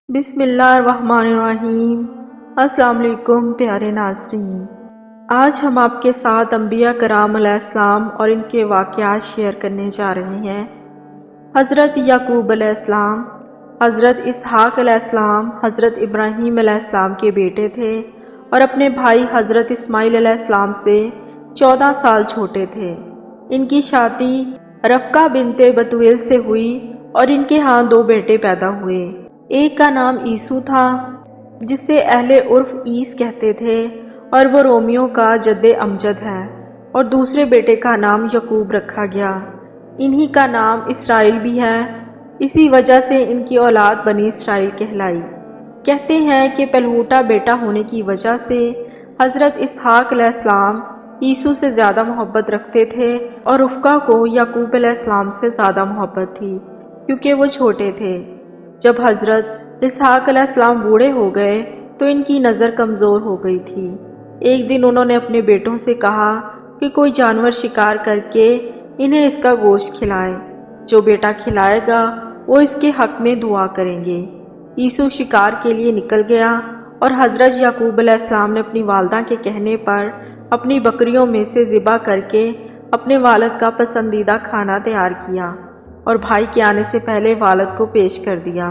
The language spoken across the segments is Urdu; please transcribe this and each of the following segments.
بسم اللہ الرحمن الرحیم۔ السلام علیکم پیارے ناظرین، آج ہم آپ کے ساتھ انبیاء کرام علیہ السلام اور ان کے واقعات شیئر کرنے جا رہے ہیں۔ حضرت یعقوب علیہ السلام، حضرت اسحاق علیہ السلام حضرت ابراہیم علیہ السلام کے بیٹے تھے اور اپنے بھائی حضرت اسماعیل علیہ السلام سے 14 سال چھوٹے تھے۔ ان کی شادی رفقہ بنت بتویل سے ہوئی اور ان کے ہاں 2 بیٹے پیدا ہوئے۔ ایک کا نام عیسو تھا جسے اہل عرف عیس کہتے تھے اور وہ رومیوں کا جد امجد ہے، اور دوسرے بیٹے کا نام یعقوب رکھا گیا۔ انہی کا نام اسرائیل بھی ہے، اسی وجہ سے ان کی اولاد بنی اسرائیل کہلائی۔ کہتے ہیں کہ پلہوٹا بیٹا ہونے کی وجہ سے حضرت اسحاق علیہ السلام عیسو سے زیادہ محبت رکھتے تھے اور رفقہ کو یعقوب علیہ السلام سے زیادہ محبت تھی کیونکہ وہ چھوٹے تھے۔ جب حضرت اسحاق علیہ السلام بوڑھے ہو گئے تو ان کی نظر کمزور ہو گئی تھی۔ ایک دن انہوں نے اپنے بیٹوں سے کہا کہ کوئی جانور شکار کر کے انہیں اس کا گوشت کھلائے، جو بیٹا کھلائے گا وہ اس کے حق میں دعا کریں گے۔ عیسو شکار کے لیے نکل گیا اور حضرت یعقوب علیہ السلام نے اپنی والدہ کے کہنے پر اپنی بکریوں میں سے ذبح کر کے اپنے والد کا پسندیدہ کھانا تیار کیا اور بھائی کے آنے سے پہلے والد کو پیش کر دیا۔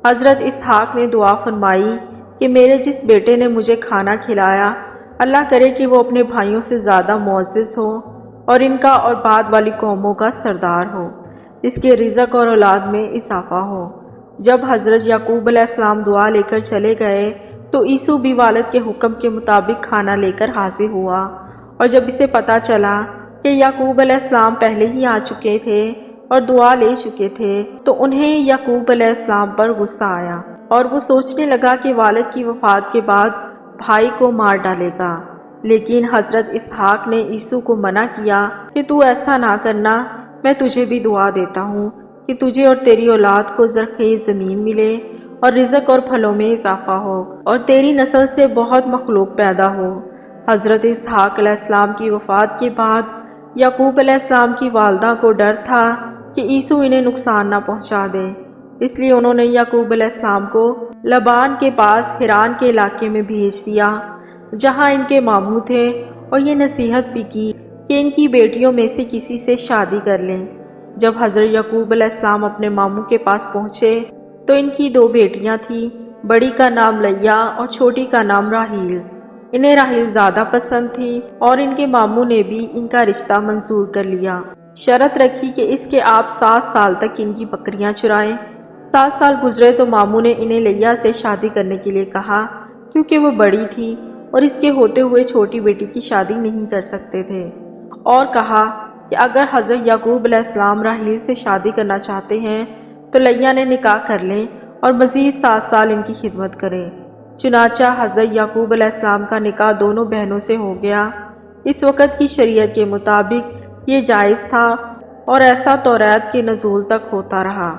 حضرت اسحاق نے دعا فرمائی کہ میرے جس بیٹے نے مجھے کھانا کھلایا، اللہ کرے کہ وہ اپنے بھائیوں سے زیادہ معزز ہو اور ان کا اور بعد والی قوموں کا سردار ہو، اس کے رزق اور اولاد میں اضافہ ہو۔ جب حضرت یعقوب علیہ السلام دعا لے کر چلے گئے تو عیسو بھی والد کے حکم کے مطابق کھانا لے کر حاضر ہوا، اور جب اسے پتا چلا کہ یعقوب علیہ السلام پہلے ہی آ چکے تھے اور دعا لے چکے تھے تو انہیں یعقوب علیہ السلام پر غصہ آیا اور وہ سوچنے لگا کہ والد کی وفات کے بعد بھائی کو مار ڈالے گا۔ لیکن حضرت اسحاق نے عیسو کو منع کیا کہ تو ایسا نہ کرنا، میں تجھے بھی دعا دیتا ہوں کہ تجھے اور تیری اولاد کو زرخیز زمین ملے اور رزق اور پھلوں میں اضافہ ہو اور تیری نسل سے بہت مخلوق پیدا ہو۔ حضرت اسحاق علیہ السلام کی وفات کے بعد یعقوب علیہ السلام کی والدہ کو ڈر تھا کہ عیسو انہیں نقصان نہ پہنچا دے، اس لیے انہوں نے یعقوب علیہ السلام کو لبان کے پاس حران کے علاقے میں بھیج دیا جہاں ان کے ماموں تھے، اور یہ نصیحت بھی کی کہ ان کی بیٹیوں میں سے کسی سے شادی کر لیں۔ جب حضرت یعقوب علیہ السلام اپنے ماموں کے پاس پہنچے تو ان کی 2 بیٹیاں تھیں، بڑی کا نام لیا اور چھوٹی کا نام راحیل۔ انہیں راحیل زیادہ پسند تھی اور ان کے ماموں نے بھی ان کا رشتہ منظور کر لیا۔ شرط رکھی کہ اس کے آپ 7 سال تک ان کی بکریاں چرائیں۔ 7 سال گزرے تو ماموں نے انہیں لیا سے شادی کرنے کے لیے کہا کیونکہ وہ بڑی تھی اور اس کے ہوتے ہوئے چھوٹی بیٹی کی شادی نہیں کر سکتے تھے، اور کہا کہ اگر حضرت یعقوب علیہ السلام راحیل سے شادی کرنا چاہتے ہیں تو لیا نے نکاح کر لیں اور مزید 7 سال ان کی خدمت کریں۔ چنانچہ حضرت یعقوب علیہ السلام کا نکاح دونوں بہنوں سے ہو گیا۔ اس وقت کی شریعت کے مطابق یہ جائز تھا اور ایسا توریت کے نزول تک ہوتا رہا۔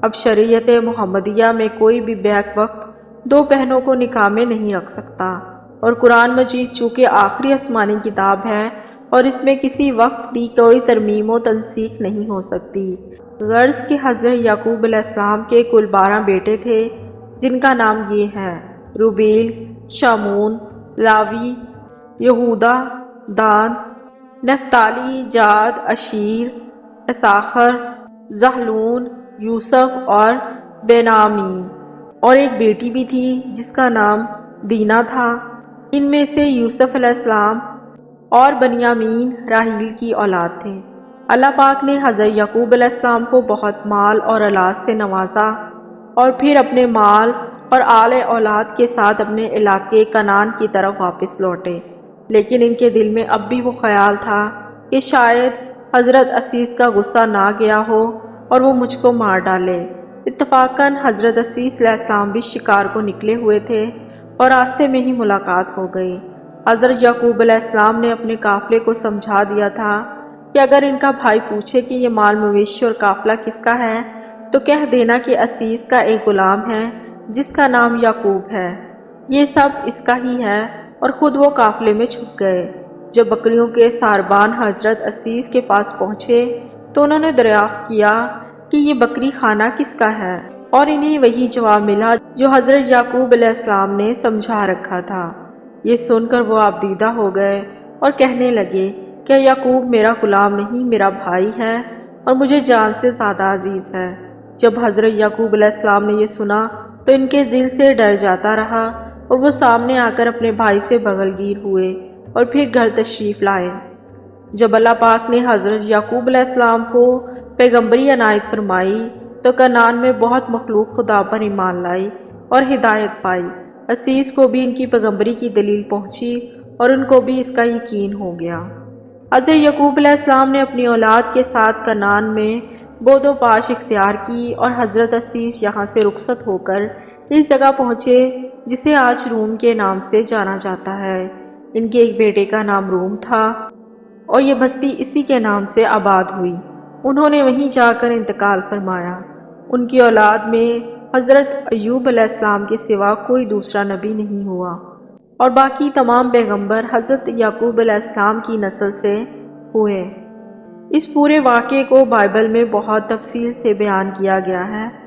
اب شریعت محمدیہ میں کوئی بھی بیک وقت 2 بہنوں کو نکاح میں نہیں رکھ سکتا، اور قرآن مجید چونکہ آخری آسمانی کتاب ہے اور اس میں کسی وقت بھی کوئی ترمیم و تنسیخ نہیں ہو سکتی۔ غرض کہ حضرت یعقوب علیہ السلام کے کل 12 بیٹے تھے جن کا نام یہ ہے: روبیل، شمعون، لاوی، یہودا، دان، نفتالی، جاد، اشیر، اساخر، زبلون، یوسف اور بینیامین، اور ایک بیٹی بھی تھی جس کا نام دینا تھا۔ ان میں سے یوسف علیہ السلام اور بنیامین راحیل کی اولاد تھے۔ اللہ پاک نے حضرت یعقوب علیہ السلام کو بہت مال اور اولاد سے نوازا اور پھر اپنے مال اور آل اولاد کے ساتھ اپنے علاقے کنعان کی طرف واپس لوٹے، لیکن ان کے دل میں اب بھی وہ خیال تھا کہ شاید حضرت عیسیٰ کا غصہ نہ گیا ہو اور وہ مجھ کو مار ڈالے۔ اتفاقاً حضرت عیسیٰ علیہ السلام بھی شکار کو نکلے ہوئے تھے اور راستے میں ہی ملاقات ہو گئی۔ حضرت یعقوب علیہ السلام نے اپنے قافلے کو سمجھا دیا تھا کہ اگر ان کا بھائی پوچھے کہ یہ مال مویشی اور قافلہ کس کا ہے تو کہہ دینا کہ عیسیٰ کا ایک غلام ہے جس کا نام یعقوب ہے، یہ سب اس کا ہی ہے، اور خود وہ قافلے میں چھپ گئے۔ جب بکریوں کے ساربان حضرت عیسیٰ کے پاس پہنچے تو انہوں نے دریافت کیا کہ یہ بکری خانہ کس کا ہے۔ اور انہیں وہی جواب ملا جو حضرت یعقوب علیہ السلام نے سمجھا رکھا تھا۔ یہ سن کر وہ آبدیدہ ہو گئے اور کہنے لگے، کیا یعقوب میرا غلام نہیں، میرا بھائی ہے اور مجھے جان سے زیادہ عزیز ہے۔ جب حضرت یعقوب علیہ السلام نے یہ سنا تو ان کے دل سے ڈر جاتا رہا اور وہ سامنے آ کر اپنے بھائی سے بغل گیر ہوئے اور پھر گھر تشریف لائے۔ جب اللہ پاک نے حضرت یعقوب علیہ السلام کو پیغمبری عنایت فرمائی تو کنعان میں بہت مخلوق خدا پر ایمان لائی اور ہدایت پائی۔ عزیز کو بھی ان کی پیغمبری کی دلیل پہنچی اور ان کو بھی اس کا یقین ہو گیا۔ حضرت یعقوب علیہ السلام نے اپنی اولاد کے ساتھ کنعان میں بود و باش اختیار کی اور حضرت عزیز یہاں سے رخصت ہو کر اس جگہ پہنچے جسے آج روم کے نام سے جانا جاتا ہے۔ ان کے ایک بیٹے کا نام روم تھا اور یہ بستی اسی کے نام سے آباد ہوئی۔ انہوں نے وہیں جا کر انتقال فرمایا۔ ان کی اولاد میں حضرت ایوب علیہ السلام کے سوا کوئی دوسرا نبی نہیں ہوا اور باقی تمام پیغمبر حضرت یعقوب علیہ السلام کی نسل سے ہوئے۔ اس پورے واقعے کو بائبل میں بہت تفصیل سے بیان کیا گیا ہے۔